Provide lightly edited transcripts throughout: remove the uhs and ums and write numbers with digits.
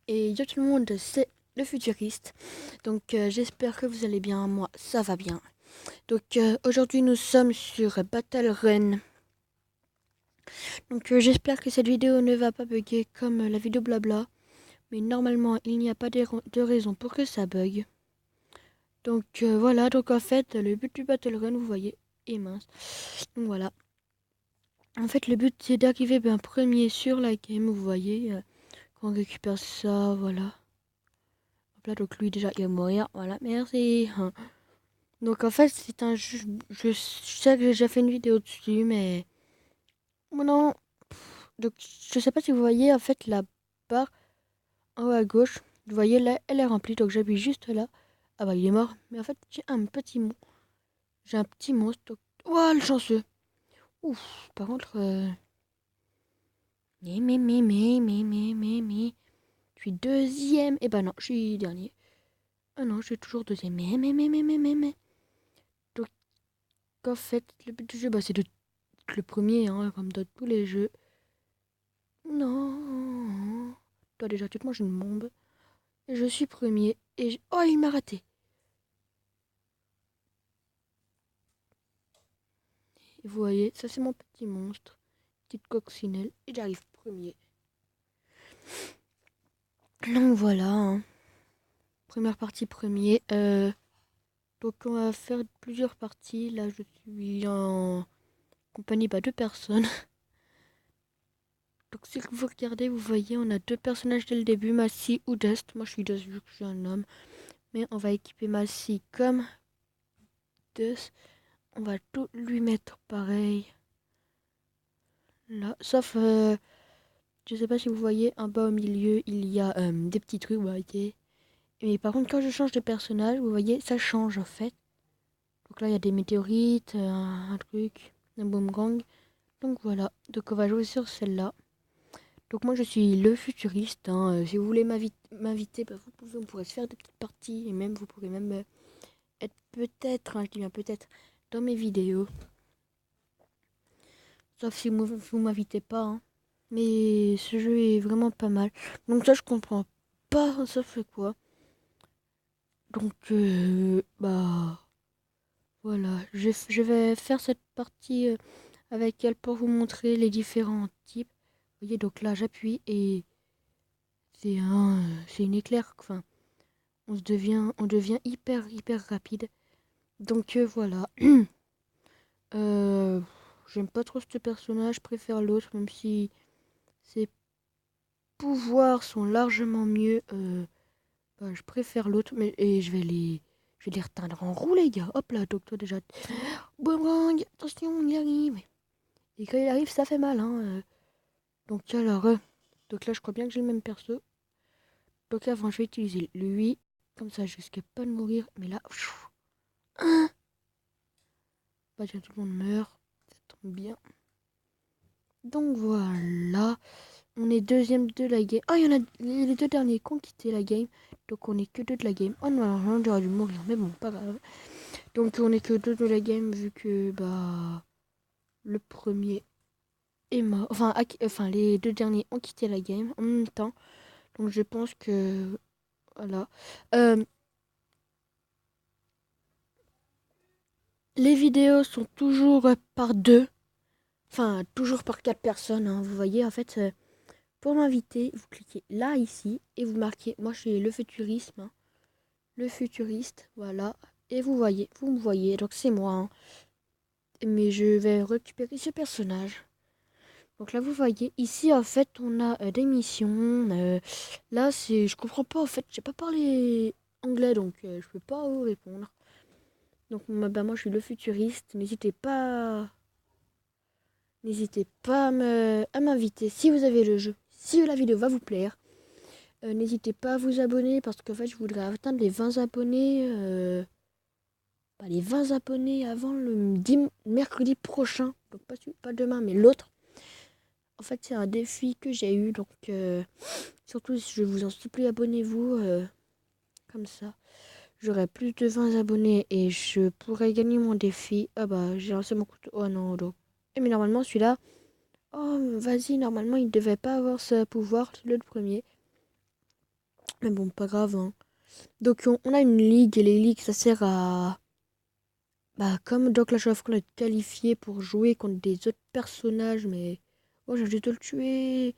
Et yo tout le monde, c'est le futuriste. Donc j'espère que vous allez bien, moi ça va bien. Donc aujourd'hui nous sommes sur Battle Run. Donc j'espère que cette vidéo ne va pas bugger comme la vidéo blabla. Mais normalement il n'y a pas de raison pour que ça bug. Donc voilà, donc en fait le but du Battle Run vous voyez est mince. Donc voilà. En fait le but c'est d'arriver premier sur la game, vous voyez. Quand on récupère ça, voilà. Hop là, donc lui déjà il va mourir, voilà, merci. Donc en fait c'est un jeu, je sais que j'ai déjà fait une vidéo dessus, mais non. Donc je sais pas si vous voyez en fait la barre en haut à gauche, vous voyez là, elle est remplie, donc j'appuie juste là. Ah bah il est mort, mais en fait j'ai un petit monstre, donc... Ouah, le chanceux. Ouf, par contre, mais, je suis deuxième, et bah non, je suis dernier. Ah non, je suis toujours deuxième, mais. Donc en fait, le but du jeu, bah c'est de le premier, hein, comme dans tous les jeux. Non. Toi déjà, tu te manges une bombe. Et je suis premier. Oh, il m'a raté. Et vous voyez, ça c'est mon petit monstre. Petite coccinelle. Et j'arrive premier. Donc voilà. Hein. Première partie premier. Donc on va faire plusieurs parties. Là je suis en compagnie de deux personnes. Donc si vous regardez, vous voyez, on a deux personnages dès le début. Massy ou Dust. Moi je suis Dust vu que je suis un homme. Mais on va équiper Massy comme Dust. On va tout lui mettre pareil. Là, sauf, je sais pas si vous voyez, en bas au milieu, il y a des petits trucs, vous voyez. Mais par contre, quand je change de personnage, vous voyez, ça change en fait. Donc là, il y a des météorites, un truc, un boomerang. Donc voilà, donc on va jouer sur celle-là. Donc moi, je suis le futuriste. Hein. Si vous voulez m'inviter, bah, on pourrait se faire des petites parties. Et même, vous pourrez même être peut-être, hein, je dis bien peut-être, dans mes vidéos. Sauf si vous m'invitez pas. Hein. Mais ce jeu est vraiment pas mal. Donc ça, je comprends pas, ça fait quoi. Donc, bah, voilà. Je vais faire cette partie avec elle pour vous montrer les différents types. Vous voyez, donc là, j'appuie et c'est une éclair. Enfin, on devient hyper rapide. Donc, voilà. Euh, J'aime pas trop ce personnage, je préfère l'autre, même si ses pouvoirs sont largement mieux. Bah, je préfère l'autre, mais et je vais les reteindre en roue, les gars. Hop là, donc toi déjà. Boomerang, attention, il arrive. Et quand il arrive, ça fait mal, hein. Donc alors, donc là, je crois bien que j'ai le même perso. Donc avant, je vais utiliser lui, comme ça, je risque pas de mourir. Mais là, hein, bah déjà tout le monde meurt, ça tombe bien. Donc voilà, on est deuxième de la game. Ah, il y en a les deux derniers qui ont quitté la game. Donc on est que deux de la game. Oh non, j'aurais dû mourir, mais bon, pas grave. Donc on est que deux de la game vu que bah le premier est mort. Enfin les deux derniers ont quitté la game en même temps. Donc je pense que voilà. Euh, les vidéos sont toujours par deux. Enfin toujours par quatre personnes. Hein. Vous voyez en fait pour m'inviter, vous cliquez là ici et vous marquez. Moi je suis le futurisme. Hein. Le futuriste, voilà. Et vous me voyez, donc c'est moi. Hein. Mais je vais récupérer ce personnage. Donc là, vous voyez, ici, en fait, on a des missions. Là, c'est... Je comprends pas, en fait. J'ai pas parlé anglais, donc je peux pas vous répondre. Donc, bah, moi, je suis le futuriste. N'hésitez pas à m'inviter si vous avez le jeu. Si la vidéo va vous plaire, n'hésitez pas à vous abonner parce qu'en fait, je voudrais atteindre les 20 abonnés. Les 20 abonnés avant le mercredi prochain. Donc, pas demain, mais l'autre. En fait, c'est un défi que j'ai eu, donc surtout, je vous en supplie, abonnez-vous, comme ça. J'aurai plus de 20 abonnés et je pourrai gagner mon défi. Ah bah, j'ai lancé mon couteau. Oh non, donc. Mais normalement, celui-là, oh, vas-y, normalement, il devait pas avoir ce pouvoir, le premier. Mais bon, pas grave, hein. Donc on a une ligue et les ligues ça sert à bah comme dans Clash of Clans être qualifié pour jouer contre des autres personnages mais oh j'ai dû te le tuer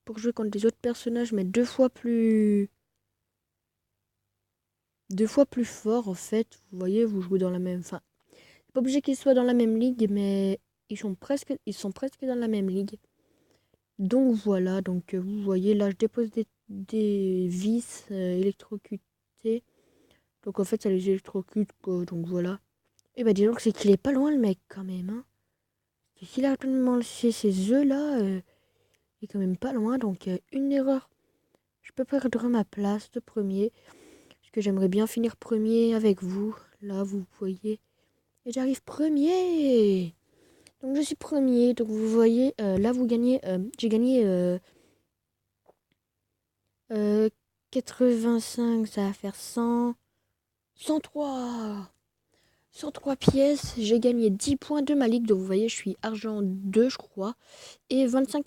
pour jouer contre des autres personnages mais deux fois plus forts en fait. Vous voyez, vous jouez dans la même enfin, c'est pas obligé qu'ils soient dans la même ligue mais ils sont presque dans la même ligue. Donc voilà, donc vous voyez là je dépose des vis électrocutés. Donc en fait ça les électrocute quoi, donc voilà. Et bah dis donc c'est qu'il est pas loin le mec quand même hein. S'il a actuellement laissé ces œufs là, il est quand même pas loin donc une erreur. Je peux perdre ma place de premier. Parce que j'aimerais bien finir premier avec vous. Là vous voyez. Et j'arrive premier. Donc je suis premier. Donc vous voyez, là vous gagnez. J'ai gagné euh, 85, ça va faire 100. 103. 103 pièces, j'ai gagné 10 points de ma ligue, donc vous voyez, je suis argent 2, je crois, et 25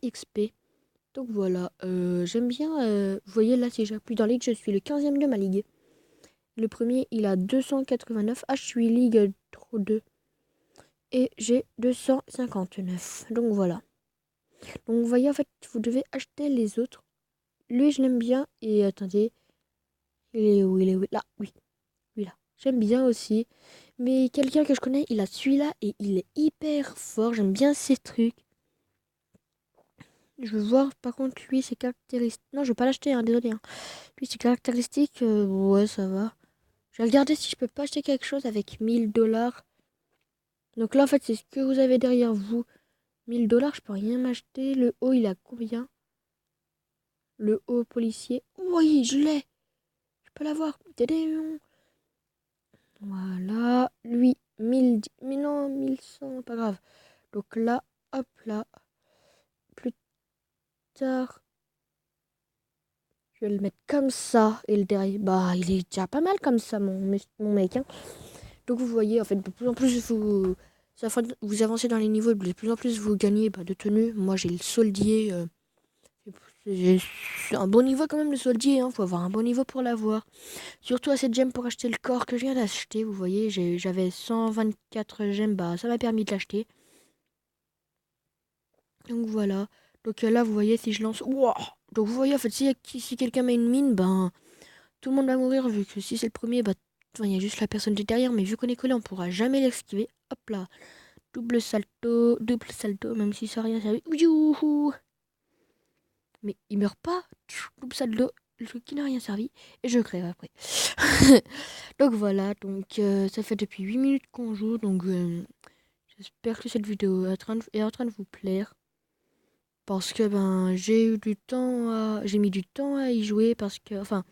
XP. Donc voilà, j'aime bien, vous voyez là, si j'appuie dans ligue, je suis le 15e de ma ligue. Le premier, il a 289, je suis ligue trop 2, et j'ai 259. Donc voilà. Donc vous voyez, en fait, vous devez acheter les autres. Lui, je l'aime bien, et attendez, il est où? Là, oui, lui là. J'aime bien aussi. Mais quelqu'un que je connais, il a celui-là et il est hyper fort. J'aime bien ses trucs. Je veux voir par contre lui ses caractéristiques. Non, je vais pas l'acheter, hein, désolé. Hein. Lui ses caractéristiques, ouais, ça va. Je vais regarder si je peux pas acheter quelque chose avec 1000 $. Donc là, en fait, c'est ce que vous avez derrière vous. 1000 $, je peux rien m'acheter. Le haut, il a combien? Le haut policier. Oui, je l'ai. Je peux l'avoir. Tadam. Voilà. Lui, 1000. Mais non, 1100, pas grave. Donc là, hop là. Plus tard, je vais le mettre comme ça. Et le derrière, bah, il est déjà pas mal comme ça, mon mec. Hein. Donc vous voyez, en fait, de plus en plus vous avancez dans les niveaux, de plus en plus vous gagnez bah, de tenue. Moi, j'ai le soldier. C'est un bon niveau quand même, le soldier. Hein. Faut avoir un bon niveau pour l'avoir. Surtout assez de gemmes pour acheter le corps que je viens d'acheter. Vous voyez, j'avais 124 gemmes. Bah, ça m'a permis de l'acheter. Donc voilà. Donc là, vous voyez, si je lance... Wow. Donc vous voyez, en fait, si quelqu'un met une mine, ben, tout le monde va mourir, vu que si c'est le premier, bah, enfin, il y a juste la personne de derrière, mais vu qu'on est collé, on pourra jamais l'esquiver. Hop là. Double salto, même si ça n'a rien servi. Youhou. Mais il meurt pas. Double salto, le truc qui n'a rien servi. Et je crève après. Donc voilà, donc ça fait depuis 8 minutes qu'on joue, donc j'espère que cette vidéo est en train de vous plaire. Parce que ben j'ai mis du temps à y jouer parce que enfin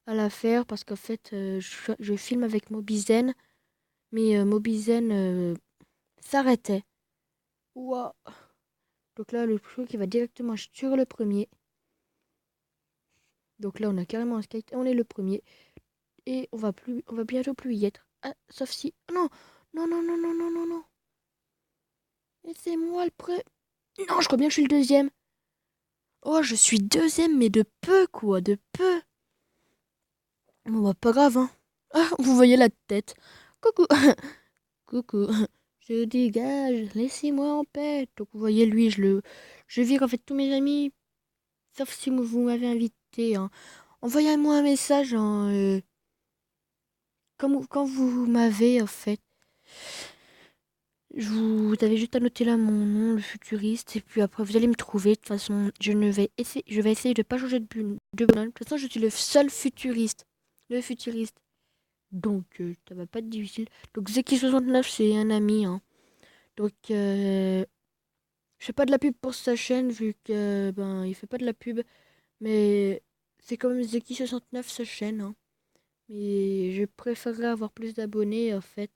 à la faire parce qu'en fait je filme avec Mobizen mais Mobizen s'arrêtait. Ouah. Donc là le truc il va directement sur le premier. Donc là on a carrément un skate, on est le premier et on va bientôt plus y être. Ah, sauf si non non non non non non non non. Et c'est moi le premier. Non, je crois bien que je suis le deuxième. Oh, je suis deuxième mais de peu quoi, de peu. Bon bah pas grave hein. Ah, vous voyez la tête. Coucou. Coucou. Je dégage. Laissez-moi en paix. Donc vous voyez lui, je vire en fait tous mes amis. Sauf si vous m'avez invité. Hein. Envoyez-moi un message quand vous m'avez en fait. Vous avez juste à noter là mon nom, le futuriste, et puis après vous allez me trouver. De toute façon, je vais essayer de pas changer de bonhomme. De toute façon, je suis le seul futuriste. Le futuriste. Donc, ça va pas être difficile. Donc, Zeki69, c'est un ami. Hein. Donc, je fais pas de la pub pour sa chaîne, vu que, ben, il fait pas de la pub. Mais c'est quand même Zeki69, sa chaîne. Hein. Mais je préférerais avoir plus d'abonnés, en fait.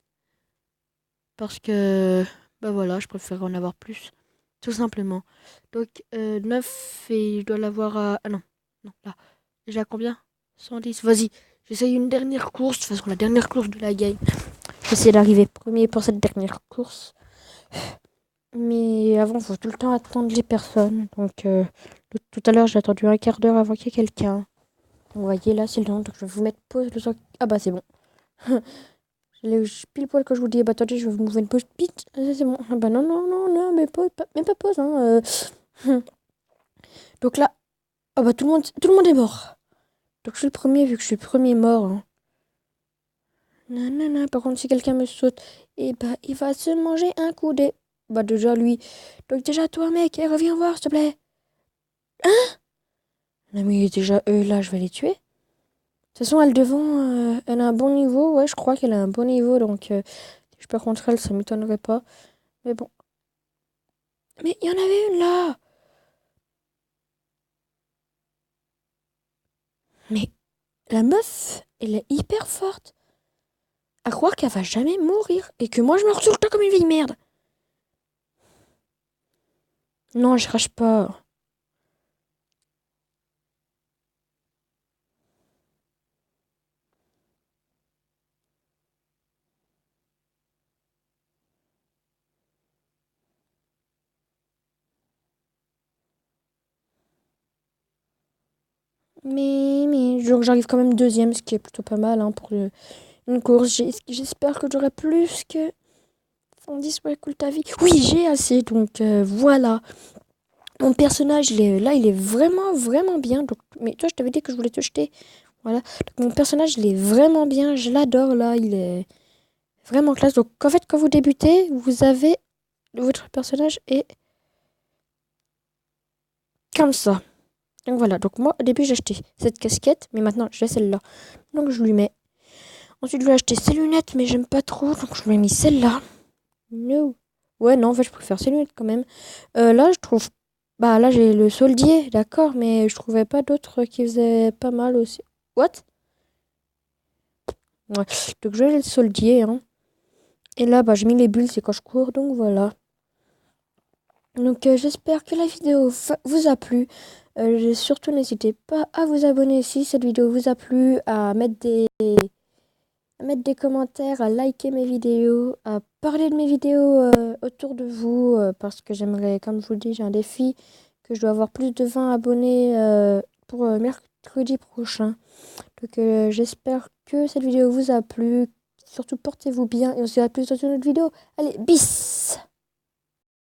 Parce que, bah voilà, je préférerais en avoir plus. Tout simplement. Donc, 9 et je dois l'avoir à... Ah non, non, là. Déjà combien? 110. Vas-y, j'essaye une dernière course. De toute façon, la dernière course de la game. J'essaie d'arriver premier pour cette dernière course. Mais avant, il faut tout le temps attendre les personnes. Donc, tout à l'heure, j'ai attendu un quart d'heure avant qu'il y ait quelqu'un. Vous voyez là, c'est le temps. Donc je vais vous mettre pause le temps. Ah bah c'est bon. Pile poil quand je vous dis, bah attendez, je vais vous mettre pause. Pite, c'est bon. Ah bah non, non, non, non, mais pas pause. Hein, Donc là, ah bah tout le monde est mort. Donc je suis le premier vu que je suis le premier mort. Hein. Non, non, non. Par contre, si quelqu'un me saute, et bah il va se manger un coup de... Bah déjà lui. Donc déjà toi mec, reviens voir s'il te plaît. Non mais déjà eux là, je vais les tuer. De toute façon, elle devant, elle a un bon niveau. Ouais, je crois qu'elle a un bon niveau. Donc, si je peux contre elle, ça m'étonnerait pas. Mais bon. Mais il y en avait une là. Mais la meuf, elle est hyper forte. À croire qu'elle va jamais mourir. Et que moi, je me retrouve tout le temps comme une vieille merde. Non, je crache pas. Mais donc j'arrive quand même deuxième, ce qui est plutôt pas mal hein, pour une course. J'espère que j'aurai plus que 110 ouais, cool ta vie. Oui, j'ai assez, donc voilà. Mon personnage, il est vraiment, vraiment bien. Donc, mais toi, je t'avais dit que je voulais te jeter. Voilà. Donc, mon personnage, il est vraiment bien. Je l'adore, là. Il est vraiment classe. Donc, en fait, quand vous débutez, vous avez... Votre personnage est comme ça. Donc, voilà. Donc, moi, au début, j'ai acheté cette casquette. Mais maintenant, j'ai celle-là. Donc, je lui mets. Ensuite, je vais acheter ces lunettes. Mais j'aime pas trop. Donc, je lui ai mis celle-là. No. Ouais, non, en fait, je préfère ces lunettes quand même. Là, je trouve. Bah, là, j'ai le soldier, d'accord, mais je trouvais pas d'autres qui faisaient pas mal aussi. What? Ouais. Donc, j'ai le soldier, hein. Et là, bah, j'ai mis les bulles, c'est quand je cours, donc voilà. Donc, j'espère que la vidéo vous a plu. Surtout, n'hésitez pas à vous abonner si cette vidéo vous a plu, à mettre des commentaires, à liker mes vidéos, à parler de mes vidéos autour de vous, parce que j'aimerais, comme je vous le dis, j'ai un défi que je dois avoir plus de 20 abonnés pour mercredi prochain. Donc j'espère que cette vidéo vous a plu. Surtout portez-vous bien et on se verra plus dans une autre vidéo. Allez, bis!